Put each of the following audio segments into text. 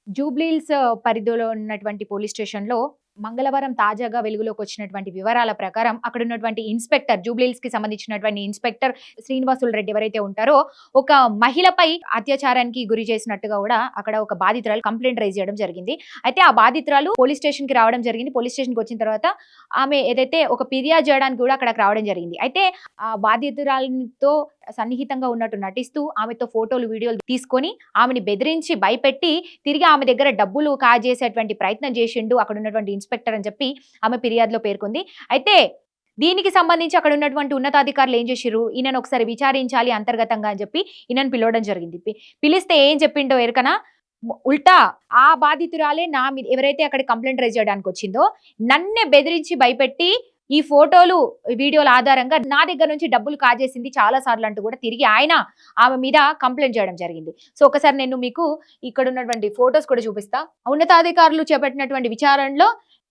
జూబ్లీహిల్స్ పరిధిలో ఉన్నటువంటి పోలీస్ స్టేషన్‌లో మంగళవారం తాజాగా వెలుగులోకి వచ్చినటువంటి వివరాల ప్రకారం అక్కడ ఉన్నటువంటి ఇన్స్‌పెక్టర్ జూబ్లీహిల్స్‌కి సంబంధించినటువంటి ఇన్స్‌పెక్టర్ శ్రీనివాసులు రెడ్డి ఎవరైతే ఉంటారో ఒక మహిళపై అత్యాచారానికి గురి చేసినట్టుగా కూడా అక్కడ ఒక బాధితురాలు కంప్లెయింట్ రైజ్ చేయడం జరిగింది. అయితే ఆ బాధితురాలు పోలీస్ స్టేషన్‌కి రావడం జరిగింది. పోలీస్ స్టేషన్‌కి వచ్చిన తర్వాత ఆమె ఏదైతే ఒక ఫిర్యాదు చేయడానికి కూడా అక్కడికి రావడం జరిగింది. అయితే ఆ బాధితురాలితో సన్నిహితంగా ఉన్నట్టు నటిస్తూ ఆమెతో ఫోటోలు, వీడియోలు తీసుకొని ఆమెని బెదిరించి భయపెట్టి తిరిగి ఆమె దగ్గర డబ్బులు కాజేసేటువంటి ప్రయత్నం చేసిండు అక్కడ ఉన్నటువంటి ఇన్స్‌పెక్టర్ అని చెప్పి ఆమె ఫిర్యాదులో పేర్కొంది. అయితే దీనికి సంబంధించి అక్కడ ఉన్నటువంటి ఉన్నతాధికారులు ఏం చేసిర్రు, ఈయనను ఒకసారి విచారించాలి అంతర్గతంగా అని చెప్పి ఈయనను పిలవడం జరిగింది. పిలిస్తే ఏం చెప్పిండో ఎరకనా, ఉల్టా ఆ బాధితురాలే నా మీద ఎవరైతే అక్కడ కంప్లైంట్ రైజ్ చేయడానికి వచ్చిందో నన్నే బెదిరించి భయపెట్టి ఈ ఫోటోలు, వీడియోల ఆధారంగా నా దగ్గర నుంచి డబ్బులు కాజేసింది చాలా సార్లు అంటూ కూడా తిరిగి ఆమె మీద కంప్లైంట్ చేయడం జరిగింది. సో ఒకసారి నేను మీకు ఇక్కడ ఉన్నటువంటి ఫోటోస్ కూడా చూపిస్తా. ఉన్నతాధికారులు చేపట్టినటువంటి విచారణలో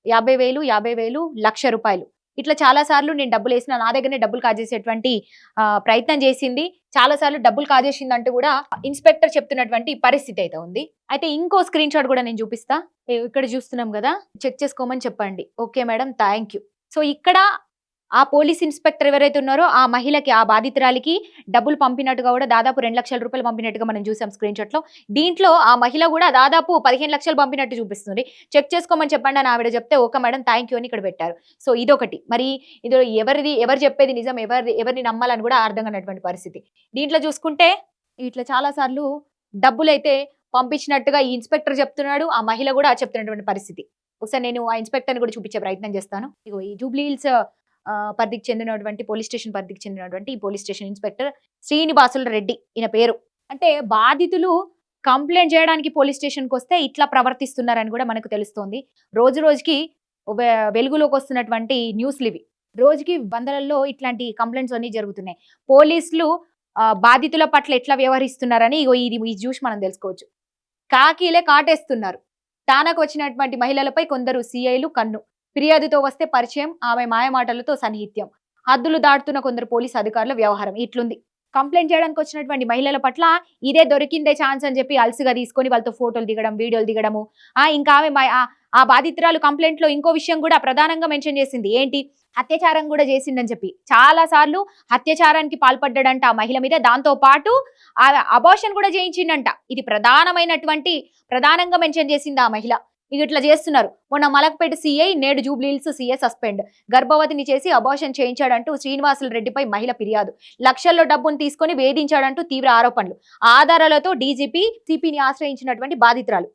50,000, 50,000, ₹1,00,000 ఇట్లా చాలా సార్లు నేను డబ్బులు వేసిన నా దగ్గరనే డబ్బులు కాజేసేటువంటి ప్రయత్నం చేసింది. చాలా సార్లు డబ్బులు కాజేసింది అంటూ కూడా ఇన్స్‌పెక్టర్ చెప్తున్నటువంటి పరిస్థితి అయితే ఉంది. అయితే ఇంకో స్క్రీన్ షాట్ కూడా నేను చూపిస్తా. ఇక్కడ చూస్తున్నాం కదా, చెక్ చేసుకోమని చెప్పండి. Okay madam, thank you. So ఇక్కడ ఆ పోలీస్ ఇన్స్‌పెక్టర్ ఎవరైతే ఉన్నారో ఆ మహిళకి, ఆ బాధితురాలికి డబ్బులు పంపినట్టుగా కూడా దాదాపు ₹2,00,000 పంపినట్టుగా మనం చూసాం స్క్రీన్ షాట్‌లో. దీంట్లో ఆ మహిళ కూడా దాదాపు 15,00,000 పంపినట్టు చూపిస్తుంది. చెక్ చేసుకోమని చెప్పండి అని ఆవిడ చెప్తే ఓకే మేడం, థ్యాంక్ యూ అని ఇక్కడ పెట్టారు. సో ఇదొకటి. మరి ఇందులో ఎవరు చెప్పేది నిజం, ఎవరిని నమ్మాలని కూడా అర్థం కానటువంటి పరిస్థితి. దీంట్లో చూసుకుంటే ఇట్లా చాలా సార్లు డబ్బులైతే పంపించినట్టుగా ఈ ఇన్స్‌పెక్టర్ చెప్తున్నాడు. ఆ మహిళ కూడా చెప్తున్నటువంటి పరిస్థితి. ఒకసారి నేను ఆ ఇన్స్‌పెక్టర్‌ని కూడా చూపించే ప్రయత్నం చేస్తాను. ఇగో ఈ జూబ్లీహిల్స్ పరిధికి చెందినటువంటి పోలీస్ స్టేషన్ పరిధికి చెందినటువంటి ఈ police station inspector Srinivasulu Reddy ఈయన పేరు. అంటే బాధితులు కంప్లైంట్ చేయడానికి పోలీస్ స్టేషన్‌కి వస్తే ఇట్లా ప్రవర్తిస్తున్నారని కూడా మనకు తెలుస్తోంది. రోజు రోజుకి వెలుగులోకి వస్తున్నటువంటి న్యూస్‌లివి. రోజుకి వందలలో ఇట్లాంటి కంప్లైంట్స్ అన్నీ జరుగుతున్నాయి. పోలీసులు బాధితుల పట్ల ఎట్లా వ్యవహరిస్తున్నారని ఇగో ఇది చూసి మనం తెలుసుకోవచ్చు. కాకీలే కాటేస్తున్నారు. తానకు వచ్చినటువంటి మహిళలపై కొందరు సీఐలు కన్ను. ఫిర్యాదుతో వస్తే పరిచయం, ఆమె మాయమాటలతో సన్నిహిత్యం. హద్దులు దాటుతున్న కొందరు పోలీసు అధికారుల వ్యవహారం ఇట్లుంది. కంప్లైంట్ చేయడానికి వచ్చినటువంటి మహిళల పట్ల ఇదే దొరికిందే ఛాన్స్ అని చెప్పి అలసిగా తీసుకొని వాళ్ళతో ఫోటోలు దిగడం, వీడియోలు దిగడము. ఇంకా ఆమె ఆ బాధితురాలు కంప్లైంట్ లో ఇంకో విషయం కూడా ప్రధానంగా మెన్షన్ చేసింది. ఏంటి, అత్యాచారం కూడా చేసిండని చెప్పి. చాలా సార్లు అత్యాచారానికి పాల్పడ్డాడంట ఆ మహిళ మీద. దాంతో పాటు అబార్షన్ కూడా చేయించిండంట. ఇది ప్రధానంగా మెన్షన్ చేసింది ఆ మహిళ. ఇట్లా చేస్తున్నారు. మొన్న మలక్పేట సీఐ, నేడు జూబ్లీహిల్స్ సీఐ సస్పెండ్. గర్భవతిని చేసి అబార్షన్ చేయించాడంటూ శ్రీనివాసులు రెడ్డిపై మహిళ ఫిర్యాదు. లక్షల్లో డబ్బును తీసుకొని వేధించాడంటూ తీవ్ర ఆరోపణలు. ఆధారాలతో డీజీపీ, సిపిని ఆశ్రయించినటువంటి బాధితురాలు.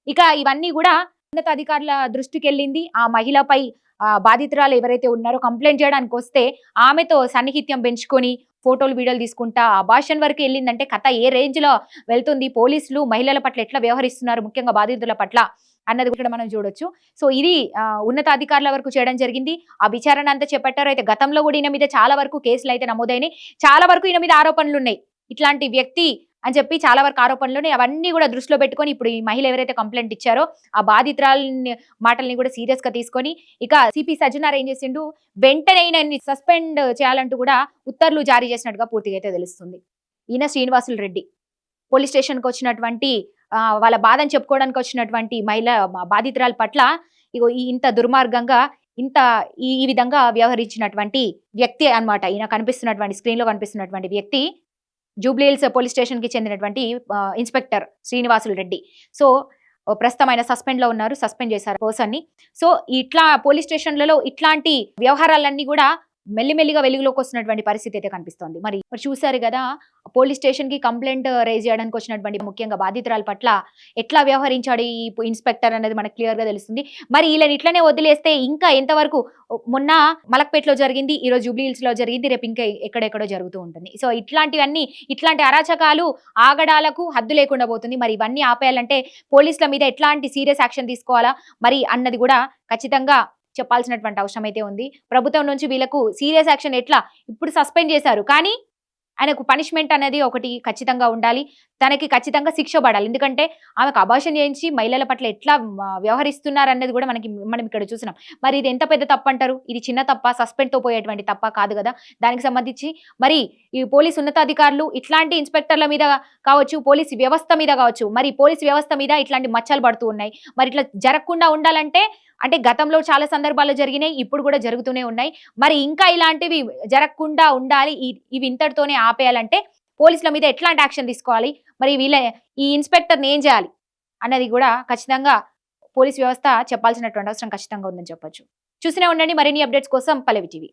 ఇక ఇవన్నీ కూడా ఉన్నతాధికారుల దృష్టికి వెళ్ళింది. ఆ మహిళపై బాధితురాలు ఎవరైతే ఉన్నారో కంప్లైంట్ చేయడానికి వస్తే ఆమెతో సన్నిహిత్యం పెంచుకొని ఫోటోలు, వీడియోలు తీసుకుంటా అబార్షన్ వరకు వెళ్ళిందంటే కథ ఏ రేంజ్ లో వెళ్తుంది. పోలీసులు మహిళల పట్ల ఎట్లా వ్యవహరిస్తున్నారు, ముఖ్యంగా బాధితుల పట్ల అన్నది కూడా మనం చూడొచ్చు. సో ఇది ఉన్నతాధికారుల వరకు చేయడం జరిగింది. ఆ విచారణ అంతా చేపట్టారు. అయితే గతంలో కూడా ఈయన మీద చాలా వరకు కేసులు అయితే నమోదైనాయి. చాలా వరకు ఈయన మీద ఆరోపణలు ఉన్నాయి. ఇట్లాంటి వ్యక్తి అని చెప్పి చాలా వరకు ఆరోపణలు అవన్నీ కూడా దృష్టిలో పెట్టుకొని ఇప్పుడు ఈ మహిళ ఎవరైతే కంప్లైంట్ ఇచ్చారో ఆ బాధితురాలని మాటల్ని కూడా సీరియస్ గా తీసుకొని ఇక సిపి సజ్జనార్ ఏం చేసిండు, వెంటనే ఈయనని సస్పెండ్ చేయాలంటూ కూడా ఉత్తర్వులు జారీ చేసినట్టుగా పూర్తిగా అయితే తెలుస్తుంది. ఈయన శ్రీనివాసులు రెడ్డి పోలీస్ స్టేషన్కి వచ్చినటువంటి వాళ్ళ బాధను చెప్పుకోవడానికి వచ్చినటువంటి మహిళ బాధితురాల పట్ల ఇగో ఇంత దుర్మార్గంగా ఈ విధంగా వ్యవహరించినటువంటి వ్యక్తి అన్నమాట. ఈయన కనిపిస్తున్నటువంటి స్క్రీన్ లో కనిపిస్తున్నటువంటి వ్యక్తి జూబ్లీహిల్స్ పోలీస్ స్టేషన్ కి చెందినటువంటి ఇన్స్‌పెక్టర్ శ్రీనివాసులు రెడ్డి. సో ప్రస్తుతం ఆయన సస్పెండ్ లో ఉన్నారు. సస్పెండ్ చేశారు పర్సన్ ని. సో ఇట్లా పోలీస్ స్టేషన్లలో ఇట్లాంటి వ్యవహారాలన్నీ కూడా మెల్లిమెల్లిగా వెలుగులోకి వస్తున్నటువంటి పరిస్థితి అయితే కనిపిస్తోంది. మరి చూసారు కదా, పోలీస్ స్టేషన్ కి కంప్లైంట్ రైజ్ చేయడానికి వచ్చినటువంటి ముఖ్యంగా బాధితురాల పట్ల ఎట్లా వ్యవహరించాడు ఈ ఇన్స్‌పెక్టర్ అనేది మనకు క్లియర్ గా తెలుస్తుంది. మరి వీళ్ళని ఇట్లనే వదిలేస్తే ఇంకా ఎంతవరకు, మొన్న మలక్పేటలో జరిగింది, ఈ రోజు జూబ్లీహిల్స్ లో జరిగింది, రేపు ఇంకా ఎక్కడెక్కడో జరుగుతూ ఉంటుంది. సో ఇట్లాంటి అరాచకాలు, ఆగడాలకు హద్దు లేకుండా పోతుంది. మరి ఇవన్నీ ఆపేయాలంటే పోలీసుల మీద ఎట్లాంటి సీరియస్ యాక్షన్ తీసుకోవాలా మరి అన్నది కూడా ఖచ్చితంగా చెప్పాల్సినటువంటి అవసరం అయితే ఉంది. ప్రభుత్వం నుంచి వీళ్ళకు సీరియస్ యాక్షన్ ఎట్లా, ఇప్పుడు సస్పెండ్ చేశారు కానీ ఆయనకు పనిష్మెంట్ అనేది ఒకటి ఖచ్చితంగా ఉండాలి. తనకి ఖచ్చితంగా శిక్ష పడాలి. ఎందుకంటే ఆమెకు అబార్షన్ చేయించి మహిళల పట్ల ఎట్లా వ్యవహరిస్తున్నారనేది కూడా మనం ఇక్కడ చూసినాం. మరి ఇది ఎంత పెద్ద తప్పంటారు? ఇది చిన్న తప్పా? సస్పెండ్‌తో పోయేటువంటి తప్పా? కాదు గదా! దానికి సంబంధించి మరి ఈ పోలీసు ఉన్నతాధికారులు ఇట్లాంటి ఇన్స్‌పెక్టర్ల మీద కావచ్చు, పోలీసు వ్యవస్థ మీద కావచ్చు, మరి పోలీసు వ్యవస్థ మీద ఇట్లాంటి మచ్చలు పడుతూ ఉన్నాయి. మరి ఇట్లా జరగకుండా ఉండాలంటే అంటే గతంలో చాలా సందర్భాల్లో జరిగినాయి. ఇప్పుడు కూడా జరుగుతూనే ఉన్నాయి. మరి ఇంకా ఇలాంటివి జరగకుండా ఉండాలి. ఇవి ఇంతటితోనే ఆపేయాలంటే పోలీసుల మీద ఎట్లాంటి యాక్షన్ తీసుకోవాలి? మరి ఈ ఇన్స్‌పెక్టర్‌ని ఏం చేయాలి? అన్నది కూడా ఖచ్చితంగా పోలీస్ వ్యవస్థ చెప్పాల్సినటువంటి అవసరం ఖచ్చితంగా ఉందని చెప్పొచ్చు. చూస్తూనే ఉండండి మరిన్ని అప్డేట్స్ కోసం పల్లవి టీవీ.